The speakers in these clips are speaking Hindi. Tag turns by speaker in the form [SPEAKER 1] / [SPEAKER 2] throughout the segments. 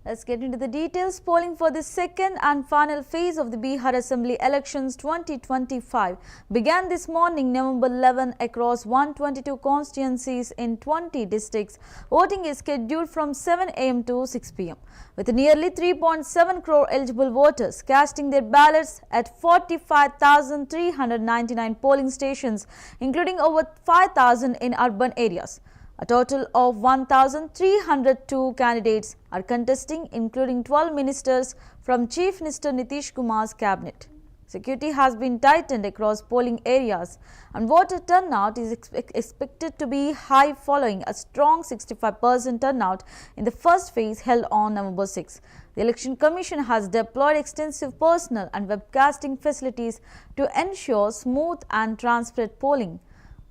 [SPEAKER 1] Let's get into the details. Polling for the second and final phase of the Bihar Assembly Elections 2025 began this morning, November 11, across 122 constituencies in 20 districts. Voting is scheduled from 7 a.m. to 6 p.m. with nearly 3.7 crore eligible voters casting their ballots at 45,399 polling stations, including over 5,000 in urban areas. A total of 1,302 candidates are contesting, including 12 ministers from Chief Minister Nitish Kumar's cabinet. Security has been tightened across polling areas, and voter turnout is expected to be high following a strong 65% turnout in the first phase held on November 6. The Election Commission has deployed extensive personnel and webcasting facilities to ensure smooth and transparent polling.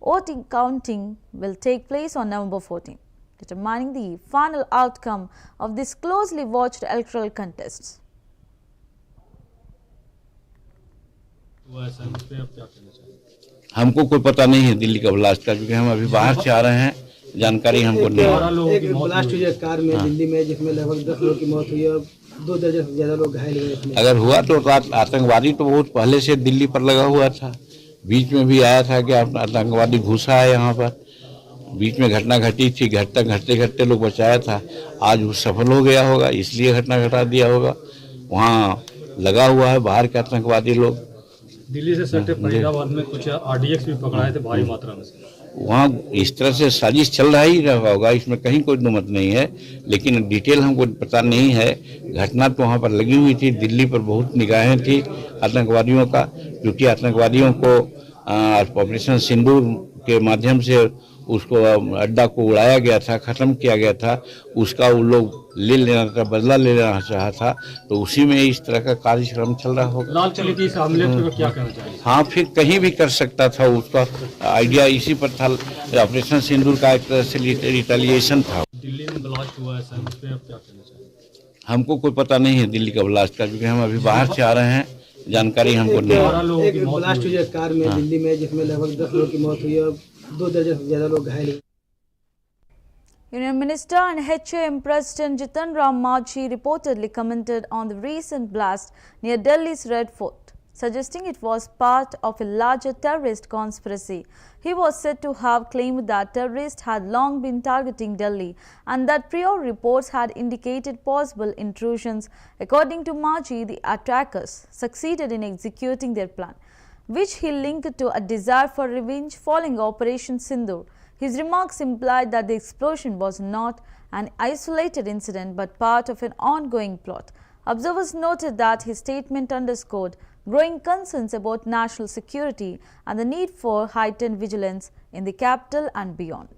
[SPEAKER 1] Voting counting will take place on November 14, determining the final outcome of this closely watched electoral contests.
[SPEAKER 2] हमको कोई पता नहीं है दिल्ली का ब्लास्ट का, क्योंकि हम अभी बाहर से आ रहे हैं, जानकारी हमको नहीं है।
[SPEAKER 3] एक ब्लास्ट हुई कार में दिल्ली में, जिसमें लगभग 10 लोगों की मौत हुई है, 2 दर्जन से ज्यादा लोग घायल हुए।
[SPEAKER 2] अगर हुआ तो आतंकवादी तो बहुत पहले से दिल्ली पर लगा हुआ था। बीच में भी आया था कि आतंकवादी घुसा है यहाँ पर, बीच में घटना घटी थी, घटते घटते लोग बचाया था। आज वो सफल हो गया होगा, इसलिए घटना घटा दिया होगा। वहाँ लगा हुआ है बाहर के आतंकवादी लोग।
[SPEAKER 4] दिल्ली से सटे फरीदाबाद में कुछ RDX भी पकड़ाए थे भारी मात्रा में।
[SPEAKER 2] वहाँ इस तरह से साजिश चल रहा ही रहा होगा, इसमें कहीं कोई दुमत नहीं है, लेकिन डिटेल हमको पता नहीं है। घटना तो वहाँ पर लगी हुई थी, दिल्ली पर बहुत निगाहें थी आतंकवादियों का, क्योंकि आतंकवादियों को ऑपरेशन सिंदूर के माध्यम से उसको अड्डा को उड़ाया गया था, ख़त्म किया गया था। उसका वो लोग ले लेना था, बदला ले लेना चाहा था, तो उसी में इस तरह का कार्यक्रम चल रहा होगा।
[SPEAKER 4] लाल किले की इस हमले पर क्या कहना चाहिए?
[SPEAKER 2] हाँ, फिर कहीं भी कर सकता था, उसका आइडिया इसी पर था। ऑपरेशन सिंदूर का एक तरह से रिटेलिएशन था।
[SPEAKER 4] दिल्ली में ब्लास्ट हुआ है सर, उस पर आप क्या कहना चाहिए?
[SPEAKER 2] हमको कोई पता नहीं है दिल्ली का ब्लास्ट का, क्योंकि हम अभी बाहर से आ रहे हैं, जानकारी हमको नहीं है।
[SPEAKER 3] एक ब्लास्ट हुई है कार में दिल्ली में, जिसमें लगभग 10 लोगों की मौत हुई है, 2 दर्जन से ज्यादा लोग घायल हुए।
[SPEAKER 1] Union Minister and HAM President Jitan Ram Manjhi reportedly commented on the recent blast near Delhi's Red Fort, suggesting it was part of a larger terrorist conspiracy. He was said to have claimed that terrorists had long been targeting Delhi and that prior reports had indicated possible intrusions. According to Manjhi, the attackers succeeded in executing their plan, which he linked to a desire for revenge following Operation Sindoor. His remarks implied that the explosion was not an isolated incident but part of an ongoing plot. Observers noted that his statement underscored growing concerns about national security and the need for heightened vigilance in the capital and beyond.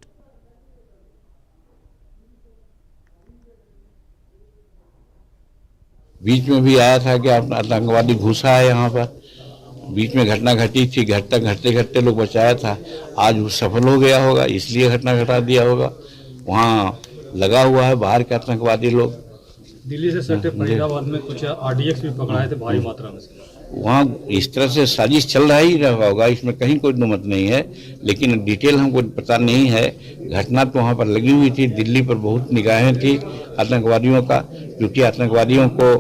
[SPEAKER 2] बीच में भी आया था कि आतंकवादी घुसा है यहाँ पर, बीच में घटना घटी थी, घटते घटते लोग बचाया था। आज वो सफल हो गया होगा, इसलिए घटना घटा दिया होगा। वहाँ लगा हुआ है बाहर के आतंकवादी लोग।
[SPEAKER 4] दिल्ली से सटे फरीदाबाद में कुछ RDX भी पकड़ाए थे भारी मात्रा में।
[SPEAKER 2] वहाँ इस तरह से साजिश चल रहा ही रहा होगा, इसमें कहीं कोई दुमत नहीं है, लेकिन डिटेल हमको पता नहीं है। घटना तो वहाँ पर लगी हुई थी, दिल्ली पर बहुत निगाहें थी आतंकवादियों का, क्योंकि आतंकवादियों को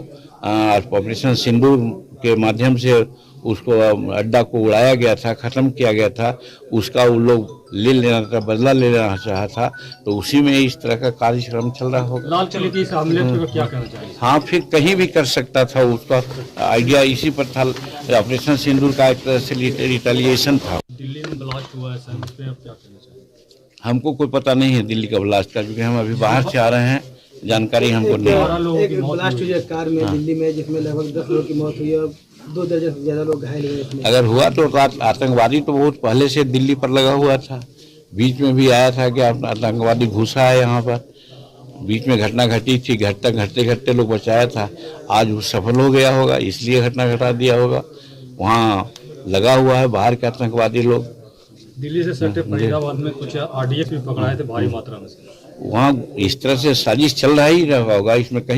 [SPEAKER 2] ऑपरेशन सिंदूर के माध्यम से उसको अड्डा को उड़ाया गया था, ख़त्म किया गया था। उसका वो लोग ले लेना था, बदला ले लेना चाहा था, तो उसी में इस तरह का कार्यक्रम चल रहा होगा।
[SPEAKER 4] लाल किले की इस हमले पर क्या कहना चाहिए?
[SPEAKER 2] हाँ, फिर कहीं भी कर सकता था, उसका आइडिया इसी पर था। ऑपरेशन सिंदूर का एक तरह से रिटेलिएशन था।
[SPEAKER 4] दिल्ली में ब्लास्ट हुआ है सर, उस पर आप क्या कहना चाहिए?
[SPEAKER 2] हमको कोई पता नहीं है दिल्ली का ब्लास्ट का, क्योंकि हम अभी बाहर से आ रहे हैं, जानकारी हमको नहीं है।
[SPEAKER 3] एक ब्लास्ट हुई है कार में दिल्ली में, जिसमें लगभग 10 लोगों की मौत हुई है, 2 दर्जन से ज्यादा लोग घायल हुए।
[SPEAKER 2] अगर हुआ तो आतंकवादी तो बहुत पहले से दिल्ली पर लगा हुआ था। बीच में भी आया था कि आतंकवादी घुसा है यहाँ पर, बीच में घटना घटी थी, घटते घटते लोग बचाया था। आज वो सफल हो गया होगा, इसलिए घटना घटा दिया होगा। वहाँ लगा हुआ है बाहर के आतंकवादी लोग।
[SPEAKER 4] दिल्ली से सटे फरीदाबाद में कुछ RDX भी पकड़ाए थे भारी मात्रा में।
[SPEAKER 2] वहाँ इस तरह से साजिश चल रहा ही रहा होगा, इसमें कहीं